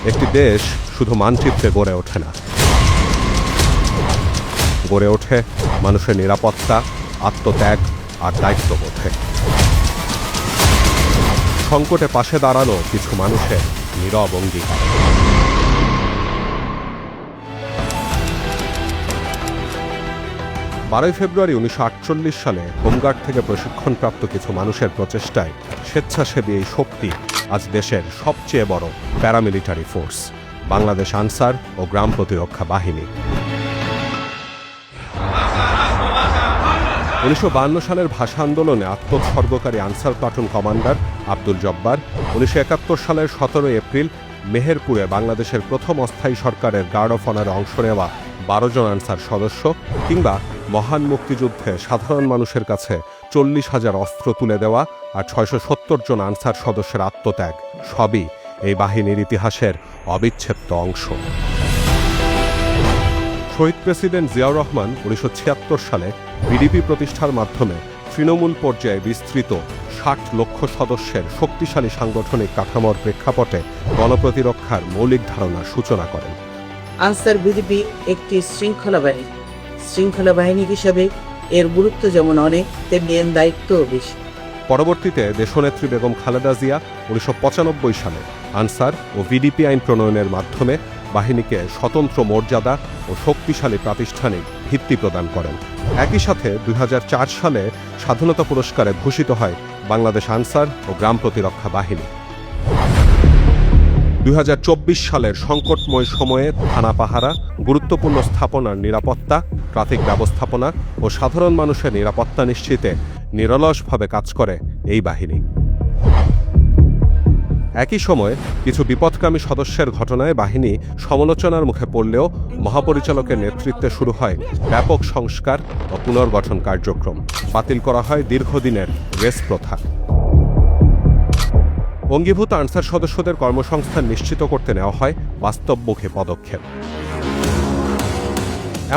একটি দেশ শুধু মানচিত্রে গড়ে ওঠে না, গড়ে ওঠে মানুষের নিরাপত্তা, আত্মত্যাগ আর দায়িত্ববোধে। সংকটে পাশে দাঁড়ানো কিছু মানুষের নীরব অঙ্গীকার। 12 ফেব্রুয়ারি 1948 সালে হোমগার্ড থেকে প্রশিক্ষণপ্রাপ্ত কিছু মানুষের প্রচেষ্টায় স্বেচ্ছাসেবী এই শক্তি আজ দেশের সবচেয়ে বড় প্যারামিলিটারি ফোর্স, বাংলাদেশ আনসার ও গ্রাম প্রতিরক্ষা বাহিনী। 1952 সালের ভাষা আন্দোলনে আত্মোৎসর্গকারী আনসার প্লাটুন কমান্ডার আব্দুল জব্বার, 1971 সালের 17 এপ্রিল মেহেরপুরে বাংলাদেশের প্রথম অস্থায়ী সরকারের গার্ড অফ অনারে অংশ নেওয়া 12 জন আনসার সদস্য, কিংবা মহান মুক্তিযুদ্ধে সাধারণ মানুষের কাছে 40,000 অস্ত্র তুলে দেওয়া আর 670 জন আনসার সদস্যের আত্মত্যাগ, সবই এই বাহিনীর ইতিহাসের অবিচ্ছেদ্য অংশ। শহীদ প্রেসিডেন্ট জিয়াউর রহমান 1976 সালে বিডিপি প্রতিষ্ঠার মাধ্যমে তৃণমূল পর্যায়ে বিস্তৃত 60 লক্ষ সদস্যের শক্তিশালী সাংগঠনিক কাঠামোর প্রেক্ষাপটে গণপ্রতিরক্ষার মৌলিক ধারণার সূচনা করেন। আনসার বিডিপি একটি শৃঙ্খলা বাহিনী হিসেবে এর গুরুত্ব যেমন অনেক, তেমনি এর দায়িত্বও বেশি। পরবর্তীতে দেশনেত্রী বেগম খালেদা জিয়া 1995 সালে আনসার ও ভিডিপি আইন প্রণয়নের মাধ্যমে বাহিনীকে স্বতন্ত্র মর্যাদা ও শক্তিশালী প্রাতিষ্ঠানিক ভিত্তি প্রদান করেন। একই সাথে 2004 সালে স্বাধীনতা পুরস্কারে ভূষিত হয় বাংলাদেশ আনসার ও গ্রাম প্রতিরক্ষা বাহিনী। 2024 সালের সংকটময় সময়ে থানা পাহারা, গুরুত্বপূর্ণ স্থাপনার নিরাপত্তা, ট্রাফিক ব্যবস্থাপনা ও সাধারণ মানুষের নিরাপত্তা নিশ্চিতে নিরলসভাবে কাজ করে এই বাহিনী। একই সময়ে কিছু বিপদকামী সদস্যের ঘটনায় বাহিনী সমালোচনার মুখে পড়লেও মহাপরিচালকের নেতৃত্বে শুরু হয় ব্যাপক সংস্কার ও পুনর্গঠন কার্যক্রম। বাতিল করা হয় দীর্ঘদিনের রেস প্রথা। অঙ্গীভূত আনসার সদস্যদের কর্মসংস্থান নিশ্চিত করতে নেওয়া হয় বাস্তবমুখী পদক্ষেপ।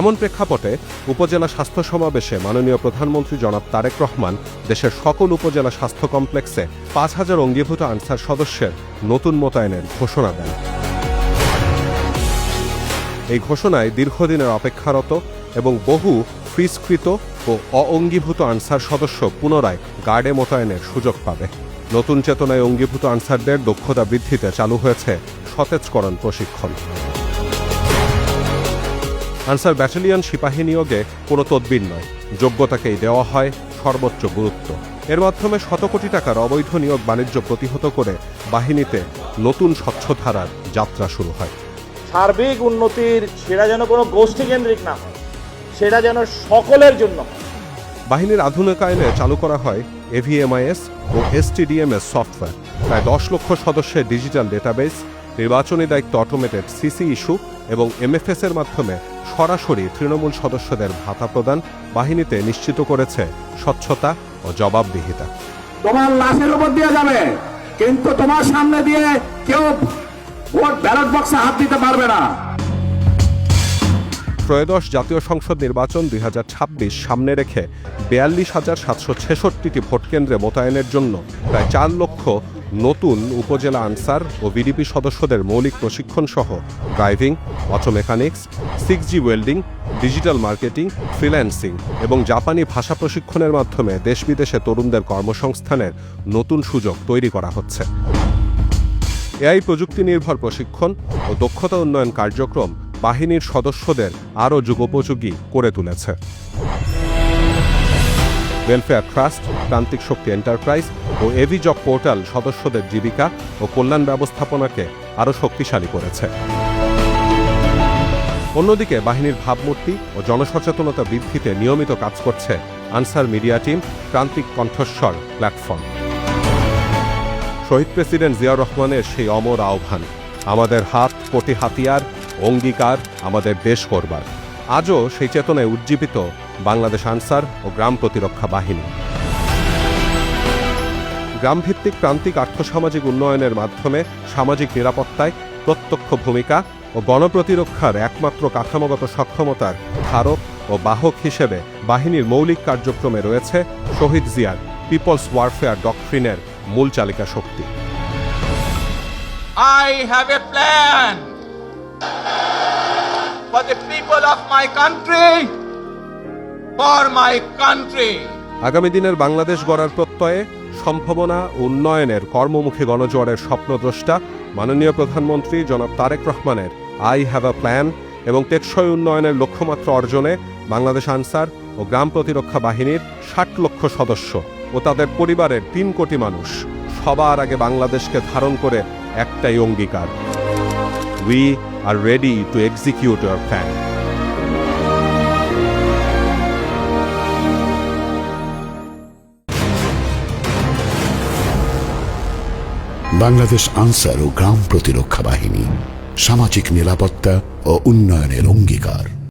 এমন প্রেক্ষাপটে উপজেলা স্বাস্থ্য সমাবেশে মাননীয় প্রধানমন্ত্রী জনাব তারেক রহমান দেশের সকল উপজেলা স্বাস্থ্য কমপ্লেক্সে 5,000 অঙ্গীভূত আনসার সদস্যের নতুন মোতায়েনের ঘোষণা দেন। এই ঘোষণায় দীর্ঘদিনের অপেক্ষারত এবং বহু ফ্রিজকৃত ও অঙ্গীভূত আনসার সদস্য পুনরায় গার্ডে মোতায়েনের সুযোগ পাবে। নতুন চেতনায় অঙ্গীভূত আনসারদের দক্ষতা বৃদ্ধিতে চালু হয়েছে সতেজকরণ প্রশিক্ষণ। আনসার ব্যাটালিয়ন সিপাহী নিয়োগে কোনো তদবির নয়, যোগ্যতাকেই দেওয়া হয় সর্বোচ্চ গুরুত্ব। এর মাধ্যমে শত কোটি টাকার অবৈধ নিয়োগ বাণিজ্য প্রতিহত করে বাহিনীতে নতুন স্বচ্ছধারার যাত্রা শুরু হয়। সার্বিক উন্নতির সেটা যেন কোনো গোষ্ঠীকেন্দ্রিক না হয়, সেটা যেন সকলের জন্য। বাহিনীর আধুনিকায়নে চালু করা হয় এভিএমআইএস ও এসটিডিএমএস সফটওয়্যার, প্রায় 10 লক্ষ সদস্যের ডিজিটাল ডেটাবেস, নির্বাচনী দায়িত্ব অটোমেটেড সিসি ইস্যু এবং এমএফএস এর মাধ্যমে সরাসরি তৃণমূল সদস্যদের ভাতা প্রদান বাহিনীতে নিশ্চিত করেছে স্বচ্ছতা ও জবাবদিহিতা। তোমার লাশের উপর দিয়ে যাবে, কিন্তু তোমার সামনে দিয়ে কেউ ভোট ব্যালট বক্সে হাত দিতে পারবে না। ত্রয়োদশ জাতীয় সংসদ নির্বাচন 2026 সামনে রেখে 42,766টি ভোটকেন্দ্রে মোতায়েনের জন্য প্রায় 4 লক্ষ নতুন উপজেলা আনসার ও ভিডিপি সদস্যদের মৌলিক প্রশিক্ষণ সহ driving, auto mechanics, 6G welding, digital marketing, freelancing এবং জাপানি ভাষা প্রশিক্ষণের মাধ্যমে দেশ বিদেশে তরুণদের কর্মসংস্থানের নতুন সুযোগ তৈরি করা হচ্ছে। এআই প্রযুক্তি নির্ভর প্রশিক্ষণ ও দক্ষতা উন্নয়ন কার্যক্রম বাহিনীর সদস্যদের আরও যুগোপযোগী করে তুলেছে। ওয়েলফেয়ার ট্রাস্ট, প্রান্তিক শক্তি এন্টারপ্রাইজ ও এভি জব পোর্টাল সদস্যদের জীবিকা ও কল্যাণ ব্যবস্থাপনাকে আরও শক্তিশালী করেছে। অন্যদিকে বাহিনীর ভাবমূর্তি ও জনসচেতনতা বৃদ্ধিতে নিয়মিত কাজ করছে আনসার মিডিয়া টিম, প্রান্তিক কণ্ঠস্বর প্ল্যাটফর্ম। শহীদ প্রেসিডেন্ট জিয়াউর রহমানের সেই অমর আহ্বান, আমাদের হাত প্রতি হাতিয়ার, অঙ্গীকার আমাদের দেশ করবার, আজও সেই চেতনায় উজ্জীবিত বাংলাদেশ আনসার ও গ্রাম প্রতিরক্ষা বাহিনী। গ্রামভিত্তিক প্রান্তিক আর্থসামাজিক উন্নয়নের মাধ্যমে সামাজিক নিরাপত্তায় প্রত্যক্ষ ভূমিকা ও গণপ্রতিরক্ষার একমাত্র কাঠামোগত সক্ষমতার ধারক ও বাহক হিসেবে বাহিনীর মৌলিক কার্যক্রমে রয়েছে শহীদ জিয়ার পিপলস ওয়ারফেয়ার ডক্ট্রিনের মূল চালিকা শক্তি। I have a plan for the people of my country, for my country. আগামী দিনের বাংলাদেশ গড়ার প্রত্যয়ে সম্ভাবনা ও উন্নয়নের কর্মমুখী গণজোয়ারের স্বপ্নদ্রষ্টা মাননীয় প্রধানমন্ত্রী জনাব তারেক রহমানের আই হ্যাভ আ প্ল্যান এবং টেকসই উন্নয়নের লক্ষ্যমাত্রা অর্জনে বাংলাদেশ আনসার ও গ্রাম প্রতিরক্ষা বাহিনীর ৬০ লক্ষ সদস্য ও তাদের পরিবারের ৩ কোটি মানুষ সবার আগে বাংলাদেশকে ধারণ করে একটাই অঙ্গীকার, we are ready to execute our plan. Bangladesh Ansar ও গ্রাম প্রতিরক্ষা বাহিনী সামাজিক নিরাপত্তা ও উন্নয়নের অঙ্গীকার।